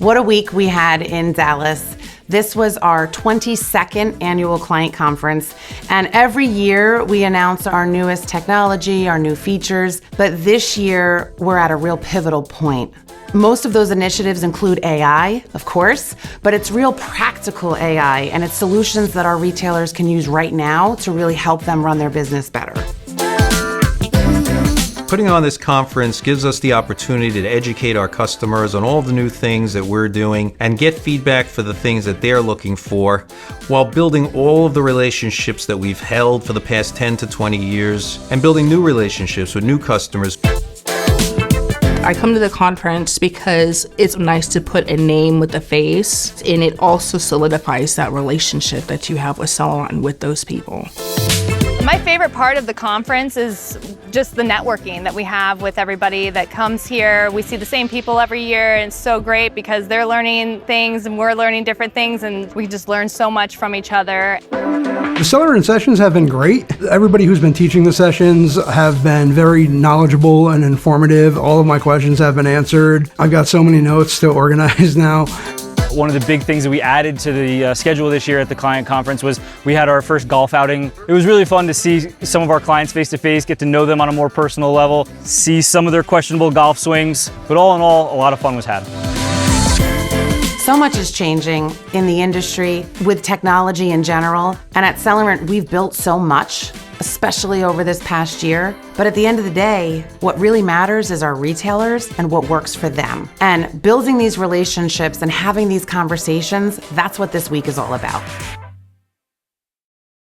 What a week we had in Dallas. This was our 22nd annual client conference, and every year we announce our newest technology, our new features, but this year we're at a real pivotal point. Most of those initiatives include AI, of course, but it's real practical AI, and it's solutions that our retailers can use right now to really help them run their business better. Putting on this conference gives us the opportunity to educate our customers on all the new things that we're doing and get feedback for the things that they're looking for, while building all of the relationships that we've held for the past 10 to 20 years and building new relationships with new customers. I come to the conference because it's nice to put a name with a face, and it also solidifies that relationship that you have with Celerant and with those people. My favorite part of the conference is just the networking that we have with everybody that comes here. We see the same people every year, and it's so great because they're learning things and we're learning different things, and we just learn so much from each other. The Celerant sessions have been great. Everybody who's been teaching the sessions have been very knowledgeable and informative. All of my questions have been answered. I've got so many notes to organize now. One of the big things that we added to the schedule this year at the client conference was we had our first golf outing. It was really fun to see some of our clients face to face, get to know them on a more personal level, see some of their questionable golf swings, but all in all, a lot of fun was had. So much is changing in the industry with technology in general, and at Celerant we've built so much, especially over this past year. But at the end of the day, what really matters is our retailers and what works for them. And building these relationships and having these conversations, that's what this week is all about.